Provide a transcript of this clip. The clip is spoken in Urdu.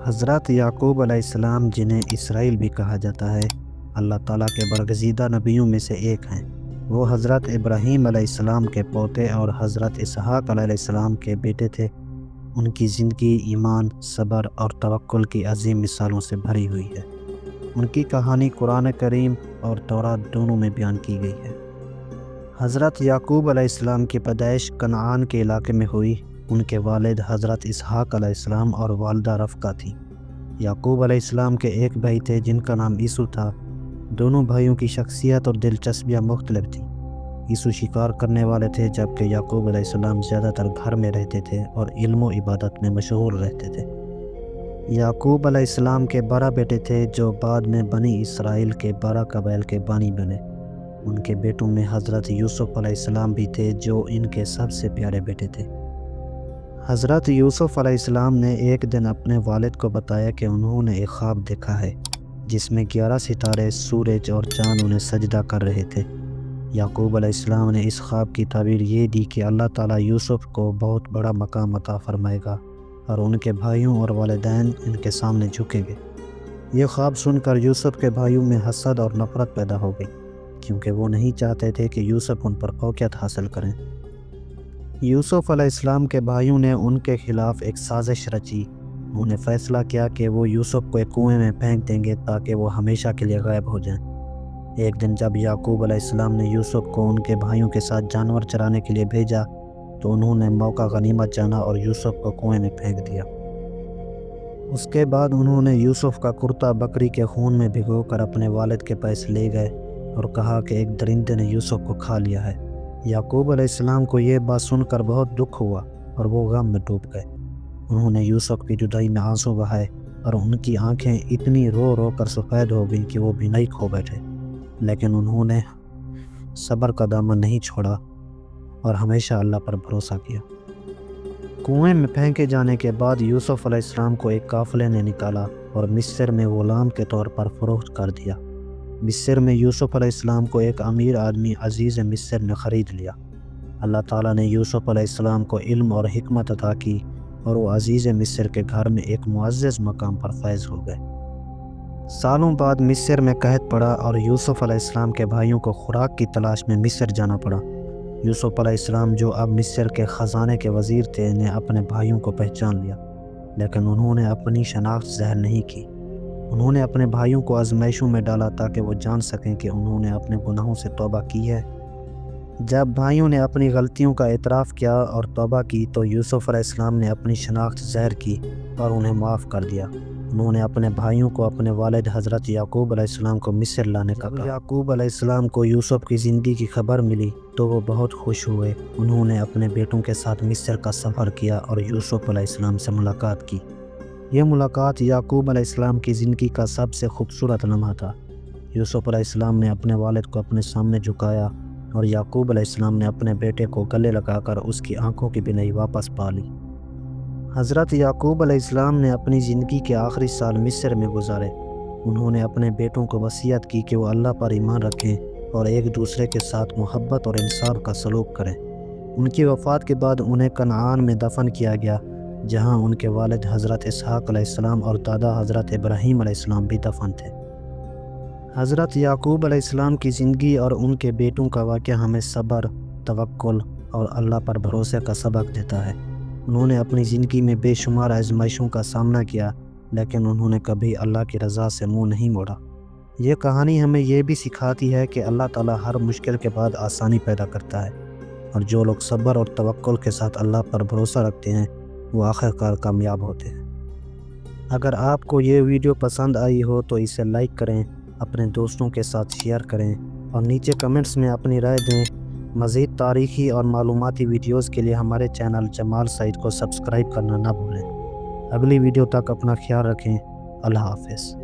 حضرت یعقوب علیہ السلام، جنہیں اسرائیل بھی کہا جاتا ہے، اللہ تعالیٰ کے برگزیدہ نبیوں میں سے ایک ہیں۔ وہ حضرت ابراہیم علیہ السلام کے پوتے اور حضرت اسحاق علیہ السلام کے بیٹے تھے۔ ان کی زندگی ایمان، صبر اور توکل کی عظیم مثالوں سے بھری ہوئی ہے۔ ان کی کہانی قرآن کریم اور تورات دونوں میں بیان کی گئی ہے۔ حضرت یعقوب علیہ السلام کی پیدائش کنعان کے علاقے میں ہوئی۔ ان کے والد حضرت اسحاق علیہ السلام اور والدہ رفقہ تھیں۔ یعقوب علیہ السلام کے ایک بھائی تھے جن کا نام عیسو تھا۔ دونوں بھائیوں کی شخصیت اور دلچسپیاں مختلف تھیں۔ عیسو شکار کرنے والے تھے، جبکہ یعقوب علیہ السلام زیادہ تر گھر میں رہتے تھے اور علم و عبادت میں مشغول رہتے تھے۔ یعقوب علیہ السلام کے 12 بیٹے تھے جو بعد میں بنی اسرائیل کے 12 قبائل کے بانی بنے۔ ان کے بیٹوں میں حضرت یوسف علیہ السلام بھی تھے جو ان کے سب سے پیارے بیٹے تھے۔ حضرت یوسف علیہ السلام نے ایک دن اپنے والد کو بتایا کہ انہوں نے ایک خواب دیکھا ہے جس میں 11 ستارے، سورج اور چاند انہیں سجدہ کر رہے تھے۔ یعقوب علیہ السلام نے اس خواب کی تعبیر یہ دی کہ اللہ تعالیٰ یوسف کو بہت بڑا مقام عطا فرمائے گا اور ان کے بھائیوں اور والدین ان کے سامنے جھکیں گے۔ یہ خواب سن کر یوسف کے بھائیوں میں حسد اور نفرت پیدا ہو گئی، کیونکہ وہ نہیں چاہتے تھے کہ یوسف ان پر فوقیت حاصل کریں۔ یوسف علیہ السلام کے بھائیوں نے ان کے خلاف ایک سازش رچی۔ انہوں نے فیصلہ کیا کہ وہ یوسف کو ایک کنویں میں پھینک دیں گے تاکہ وہ ہمیشہ کے لیے غائب ہو جائیں۔ ایک دن جب یعقوب علیہ السلام نے یوسف کو ان کے بھائیوں کے ساتھ جانور چرانے کے لیے بھیجا تو انہوں نے موقع غنیمت جانا اور یوسف کو کنویں میں پھینک دیا۔ اس کے بعد انہوں نے یوسف کا کرتا بکری کے خون میں بھگو کر اپنے والد کے پاس لے گئے اور کہا کہ ایک درندے نے یوسف کو کھا لیا ہے۔ یعقوب علیہ السلام کو یہ بات سن کر بہت دکھ ہوا اور وہ غم میں ڈوب گئے۔ انہوں نے یوسف کی جدائی میں آنسو بہائے اور ان کی آنکھیں اتنی رو رو کر سفید ہو گئیں کہ وہ بینائی کھو بیٹھے، لیکن انہوں نے صبر کا دامن نہیں چھوڑا اور ہمیشہ اللہ پر بھروسہ کیا۔ کنویں میں پھینکے جانے کے بعد یوسف علیہ السلام کو ایک قافلے نے نکالا اور مصر میں غلام کے طور پر فروخت کر دیا۔ مصر میں یوسف علیہ السلام کو ایک امیر آدمی عزیز مصر نے خرید لیا۔ اللہ تعالیٰ نے یوسف علیہ السلام کو علم اور حکمت عطا کی اور وہ عزیز مصر کے گھر میں ایک معزز مقام پر فائز ہو گئے۔ سالوں بعد مصر میں قحط پڑا اور یوسف علیہ السلام کے بھائیوں کو خوراک کی تلاش میں مصر جانا پڑا۔ یوسف علیہ السلام جو اب مصر کے خزانے کے وزیر تھے نے اپنے بھائیوں کو پہچان لیا، لیکن انہوں نے اپنی شناخت ظاہر نہیں کی۔ انہوں نے اپنے بھائیوں کو آزمائشوں میں ڈالا تاکہ وہ جان سکیں کہ انہوں نے اپنے گناہوں سے توبہ کی ہے۔ جب بھائیوں نے اپنی غلطیوں کا اعتراف کیا اور توبہ کی تو یوسف علیہ السلام نے اپنی شناخت ظاہر کی اور انہیں معاف کر دیا۔ انہوں نے اپنے بھائیوں کو اپنے والد حضرت یعقوب علیہ السلام کو مصر لانے کا کہا۔ یعقوب علیہ السلام کو یوسف کی زندگی کی خبر ملی تو وہ بہت خوش ہوئے۔ انہوں نے اپنے بیٹوں کے ساتھ مصر کا سفر کیا اور یوسف علیہ السلام سے ملاقات کی۔ یہ ملاقات یعقوب علیہ السلام کی زندگی کا سب سے خوبصورت لمحہ تھا۔ یوسف علیہ السلام نے اپنے والد کو اپنے سامنے جھکایا اور یعقوب علیہ السلام نے اپنے بیٹے کو گلے لگا کر اس کی آنکھوں کی بینائی واپس پا لی۔ حضرت یعقوب علیہ السلام نے اپنی زندگی کے آخری سال مصر میں گزارے۔ انہوں نے اپنے بیٹوں کو وصیت کی کہ وہ اللہ پر ایمان رکھیں اور ایک دوسرے کے ساتھ محبت اور انصاف کا سلوک کریں۔ ان کی وفات کے بعد انہیں کنعان میں دفن کیا گیا، جہاں ان کے والد حضرت اسحاق علیہ السلام اور دادا حضرت ابراہیم علیہ السلام بھی دفن تھے۔ حضرت یعقوب علیہ السلام کی زندگی اور ان کے بیٹوں کا واقعہ ہمیں صبر، توکل اور اللہ پر بھروسے کا سبق دیتا ہے۔ انہوں نے اپنی زندگی میں بے شمار آزمائشوں کا سامنا کیا، لیکن انہوں نے کبھی اللہ کی رضا سے منہ نہیں موڑا۔ یہ کہانی ہمیں یہ بھی سکھاتی ہے کہ اللہ تعالیٰ ہر مشکل کے بعد آسانی پیدا کرتا ہے، اور جو لوگ صبر اور توکل کے ساتھ اللہ پر بھروسہ رکھتے ہیں وہ آخرکار کامیاب ہوتے ہیں۔ اگر آپ کو یہ ویڈیو پسند آئی ہو تو اسے لائک کریں، اپنے دوستوں کے ساتھ شیئر کریں اور نیچے کمنٹس میں اپنی رائے دیں۔ مزید تاریخی اور معلوماتی ویڈیوز کے لیے ہمارے چینل جمال سعید کو سبسکرائب کرنا نہ بھولیں۔ اگلی ویڈیو تک اپنا خیال رکھیں۔ اللہ حافظ۔